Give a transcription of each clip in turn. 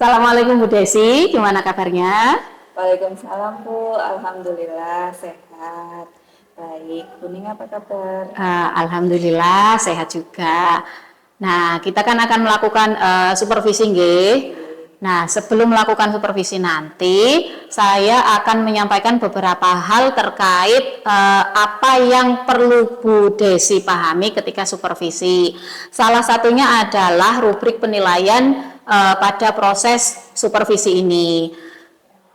Assalamualaikum Bu Desi, gimana kabarnya? Waalaikumsalam Bu, Alhamdulillah sehat. Baik, Kuning apa kabar? Alhamdulillah sehat juga. Nah, kita kan akan melakukan supervisi nggih. Nah, sebelum melakukan supervisi nanti, saya akan menyampaikan beberapa hal terkait apa yang perlu Bu Desi pahami ketika supervisi. Salah satunya adalah rubrik penilaian pada proses supervisi ini.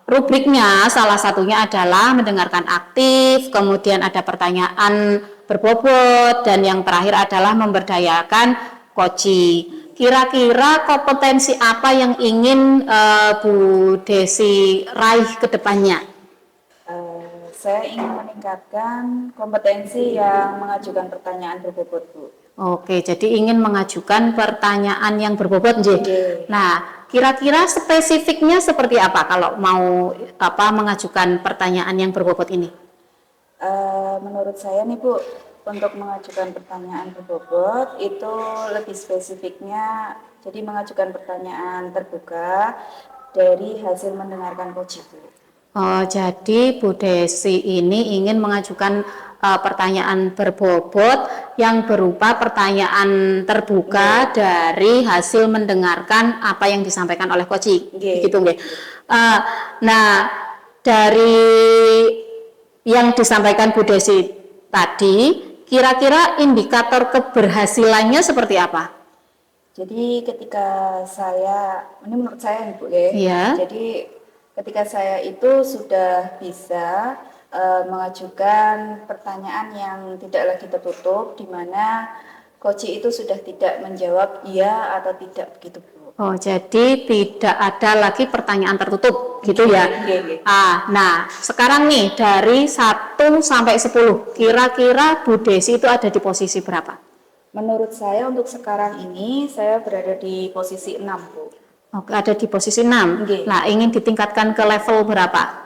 Rubriknya salah satunya adalah mendengarkan aktif, kemudian ada pertanyaan berbobot, dan yang terakhir adalah memberdayakan koci. Kira-kira kompetensi apa yang ingin Bu Desi raih ke depannya? Saya ingin meningkatkan kompetensi yang mengajukan pertanyaan berbobot Bu. Oke, jadi ingin mengajukan pertanyaan yang berbobot, Nggih. Oke. Nah, kira-kira spesifiknya seperti apa kalau mau mengajukan pertanyaan yang berbobot ini? Menurut saya nih Bu, untuk mengajukan pertanyaan berbobot itu lebih spesifiknya, jadi mengajukan pertanyaan terbuka dari hasil mendengarkan coach Bu. Oh, jadi Bu Desi ini ingin mengajukan pertanyaan berbobot yang berupa pertanyaan terbuka dari hasil mendengarkan apa yang disampaikan oleh Koci. Gitu nggih. Nah, dari yang disampaikan Bu Desi tadi, kira-kira indikator keberhasilannya seperti apa? Jadi ketika saya, ini menurut saya nih Bu ya, Iya. jadi ketika saya itu sudah bisa mengajukan pertanyaan yang tidak lagi tertutup, di mana coach itu sudah tidak menjawab iya atau tidak begitu Bu. Oh, jadi tidak ada lagi pertanyaan tertutup gitu ya. Nah, sekarang nih dari 1 sampai 10, kira-kira Bu Desi itu ada di posisi berapa? Menurut saya untuk sekarang ini saya berada di posisi 6 Bu. Oke, ada di posisi 6. Nah, ingin ditingkatkan ke level berapa?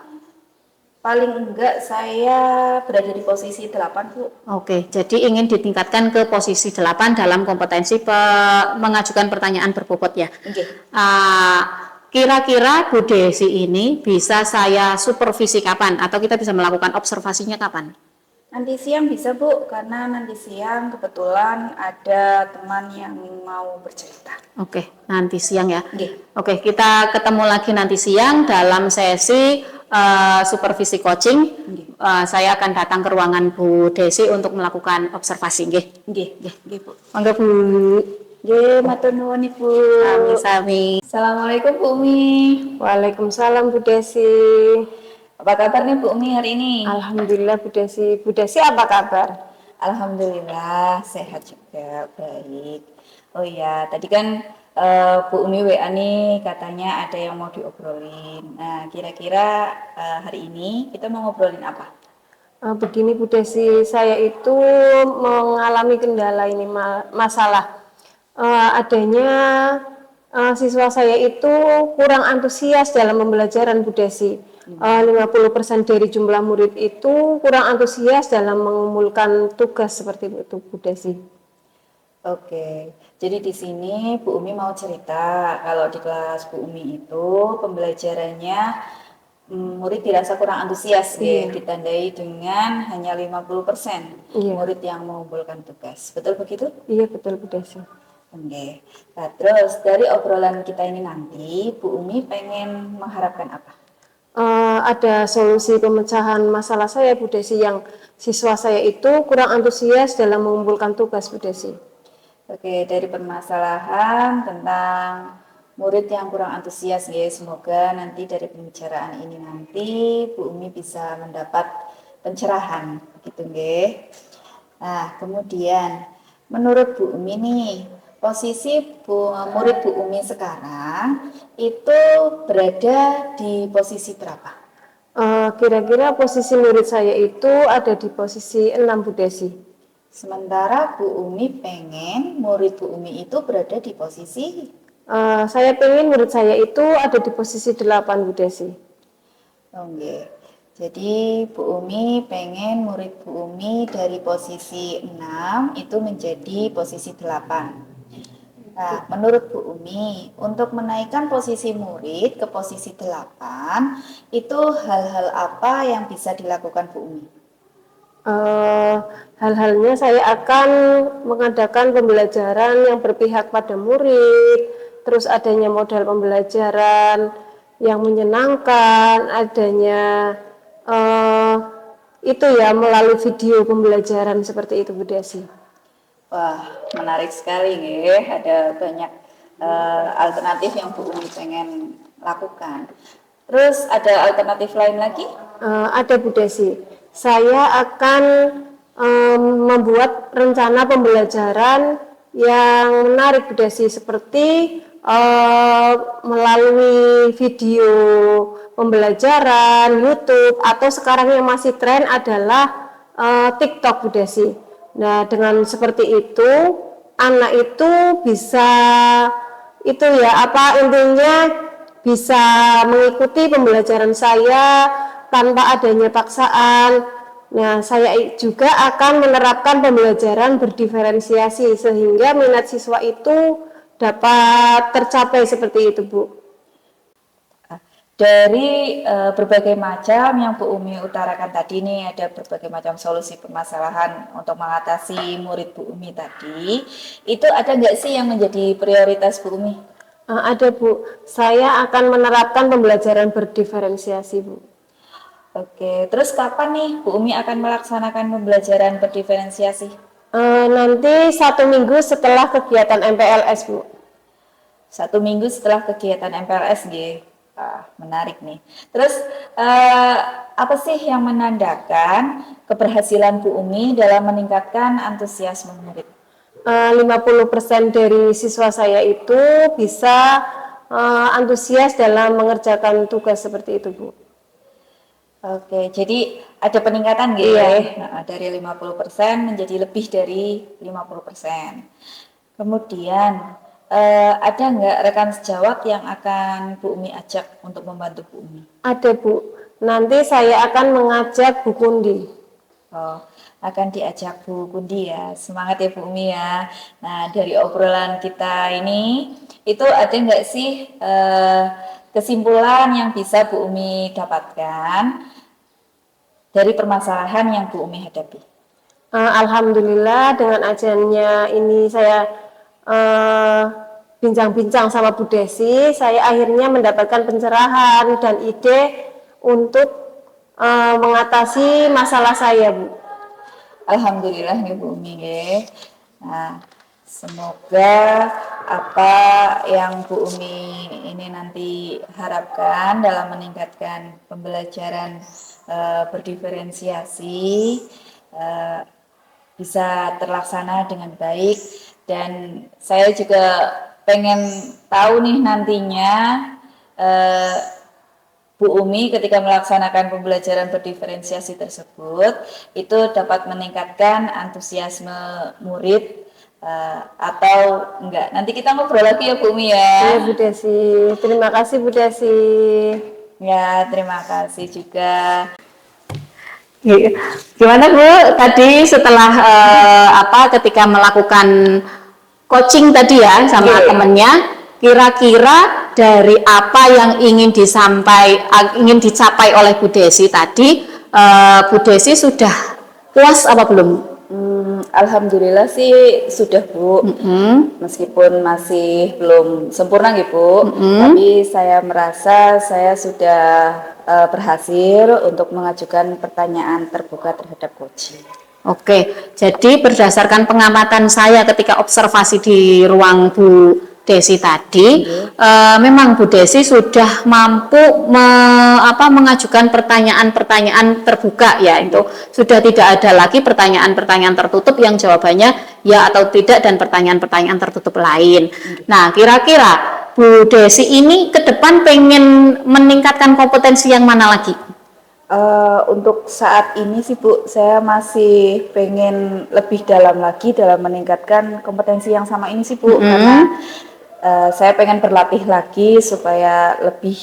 Paling enggak saya berada di posisi 8 Bu. Oke, jadi ingin ditingkatkan ke posisi 8 dalam kompetensi mengajukan pertanyaan berbobot ya. Kira-kira Bu Desi ini bisa saya supervisi kapan? Atau kita bisa melakukan observasinya kapan? Nanti siang bisa Bu, karena nanti siang kebetulan ada teman yang mau bercerita. Oke, nanti siang ya. Oke, kita ketemu lagi nanti siang dalam sesi supervisi coaching. Saya akan datang ke ruangan Bu Desi untuk melakukan observasi. Nggih, Bu. Monggo Bu. Nggih, matur nuwun Ibu. Sami-sami. Assalamualaikum Bu Umi. Waalaikumsalam Bu Desi. Apa kabar nih Bu Umi hari ini? Alhamdulillah Bu Desi. Bu Desi apa kabar? Alhamdulillah sehat juga, baik. Oh iya, tadi kan Bu Umi WA nih katanya ada yang mau diobrolin. Nah, kira-kira hari ini kita mau ngobrolin apa? Begini Bu Desi, saya itu mengalami kendala ini masalah adanya siswa saya itu kurang antusias dalam pembelajaran Bu Desi. 50% dari jumlah murid itu kurang antusias dalam mengumpulkan tugas seperti itu Bu Desi. Oke, jadi di sini Bu Umi mau cerita kalau di kelas Bu Umi itu pembelajarannya murid dirasa kurang antusias, ditandai dengan hanya 50% murid yang mengumpulkan tugas. Betul begitu? Iya, betul Bu Desi. Oke. Nah, terus dari obrolan kita ini nanti Bu Umi pengen mengharapkan apa? Ada solusi pemecahan masalah saya Bu Desi, yang siswa saya itu kurang antusias dalam mengumpulkan tugas Bu Desi. Oke, dari permasalahan tentang murid yang kurang antusias ya, semoga nanti dari pembicaraan ini nanti Bu Umi bisa mendapat pencerahan gitu nggih. Nah, kemudian menurut Bu Umi nih, posisi murid Bu Umi sekarang itu berada di posisi berapa? Kira-kira posisi murid saya itu ada di posisi 6 Bu Desi. Sementara Bu Umi pengen murid Bu Umi itu berada di posisi saya pengen murid saya itu ada di posisi 8 Bu Desi. Oke. Jadi Bu Umi pengen murid Bu Umi dari posisi 6 itu menjadi posisi 8. Nah, menurut Bu Umi, untuk menaikkan posisi murid ke posisi 8, itu hal-hal apa yang bisa dilakukan Bu Umi? Hal-halnya saya akan mengadakan pembelajaran yang berpihak pada murid, terus adanya model pembelajaran yang menyenangkan, adanya eh, itu ya melalui video pembelajaran seperti itu Bu Desi. Wah, menarik sekali nih. Ada banyak alternatif yang Bu Umi pengen lakukan. Terus ada alternatif lain lagi? Ada Bu Desi. Saya akan membuat rencana pembelajaran yang menarik Bu Desi, seperti melalui video pembelajaran YouTube, atau sekarang yang masih tren adalah TikTok Bu Desi. Nah, dengan seperti itu anak itu bisa itu ya apa intinya bisa mengikuti pembelajaran saya tanpa adanya paksaan. Nah, saya juga akan menerapkan pembelajaran berdiferensiasi sehingga minat siswa itu dapat tercapai seperti itu, Bu. Dari berbagai macam yang Bu Umi utarakan tadi nih, ada berbagai macam solusi permasalahan untuk mengatasi murid Bu Umi tadi. Itu ada nggak sih yang menjadi prioritas Bu Umi? Ada Bu, saya akan menerapkan pembelajaran berdiferensiasi Bu. Oke, terus kapan nih Bu Umi akan melaksanakan pembelajaran berdiferensiasi? Nanti 1 minggu setelah kegiatan MPLS Bu. 1 minggu setelah kegiatan MPLS, G. Menarik nih. Terus apa sih yang menandakan keberhasilan Bu Umi dalam meningkatkan antusiasme murid? 50% dari siswa saya itu bisa antusias dalam mengerjakan tugas seperti itu Bu. Oke, jadi ada peningkatan gitu ya. Nah, dari 50% menjadi lebih dari 50%. Kemudian ada nggak rekan sejawat yang akan Bu Umi ajak untuk membantu Bu Umi? Ada Bu, nanti saya akan mengajak Bu Kundi. Oh, akan diajak Bu Kundi ya. Semangat ya Bu Umi ya. Nah, dari obrolan kita ini, itu ada nggak sih kesimpulan yang bisa Bu Umi dapatkan dari permasalahan yang Bu Umi hadapi? Alhamdulillah dengan ajarnya ini saya bincang-bincang sama Bu Desi, saya akhirnya mendapatkan pencerahan dan ide untuk mengatasi masalah saya Bu. Alhamdulillah nih Bu Umi ya. Nah, semoga apa yang Bu Umi ini nanti harapkan dalam meningkatkan pembelajaran berdiferensiasi bisa terlaksana dengan baik, dan saya juga pengen tahu nih nantinya Bu Umi ketika melaksanakan pembelajaran berdiferensiasi tersebut itu dapat meningkatkan antusiasme murid atau enggak. Nanti kita ngobrol lagi ya Bu Umi ya. Ya Bu Desi, terima kasih Bu Desi. Ya, terima kasih juga. Gimana Bu? Tadi setelah ketika melakukan coaching tadi ya sama temennya, kira-kira dari apa yang ingin dicapai oleh Bu Desi tadi, Bu Desi sudah puas apa belum? Alhamdulillah sih sudah Bu, meskipun masih belum sempurna gitu Bu, tapi saya merasa saya sudah berhasil untuk mengajukan pertanyaan terbuka terhadap coaching. Oke, jadi berdasarkan pengamatan saya ketika observasi di ruang Bu Desi tadi, memang Bu Desi sudah mampu mengajukan pertanyaan-pertanyaan terbuka ya, itu sudah tidak ada lagi pertanyaan-pertanyaan tertutup yang jawabannya ya atau tidak dan pertanyaan-pertanyaan tertutup lain. Nah, kira-kira Bu Desi ini ke depan pengen meningkatkan kompetensi yang mana lagi? Untuk saat ini sih Bu, saya masih pengen lebih dalam lagi dalam meningkatkan kompetensi yang sama ini sih Bu, karena saya pengen berlatih lagi supaya lebih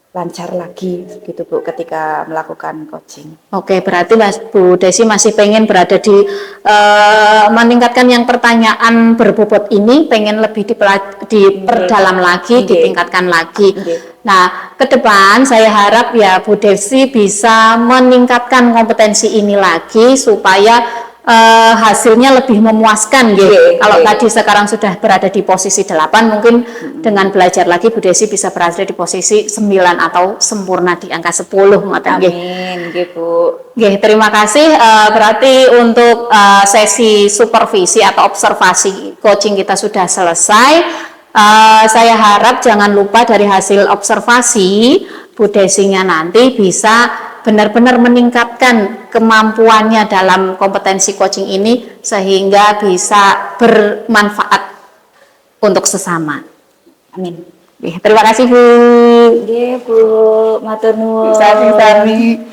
lancar lagi gitu Bu ketika melakukan coaching. Oke, berarti Bu Desi masih pengen berada di meningkatkan yang pertanyaan berbobot ini, pengen lebih diperdalam lagi, ditingkatkan lagi. Nah, ke depan saya harap ya Bu Desi bisa meningkatkan kompetensi ini lagi supaya hasilnya lebih memuaskan gitu. Kalau tadi sekarang sudah berada di posisi 8, mungkin dengan belajar lagi Bu Desi bisa berada di posisi 9 atau sempurna di angka 10. Amin, Bu. Terima kasih. Berarti untuk sesi supervisi atau observasi coaching kita sudah selesai. Saya harap jangan lupa dari hasil observasi Bu Desinya nanti bisa benar-benar meningkatkan kemampuannya dalam kompetensi coaching ini sehingga bisa bermanfaat untuk sesama. Amin. Terima kasih Bu. Bu, matur nuwun. Sami-sami.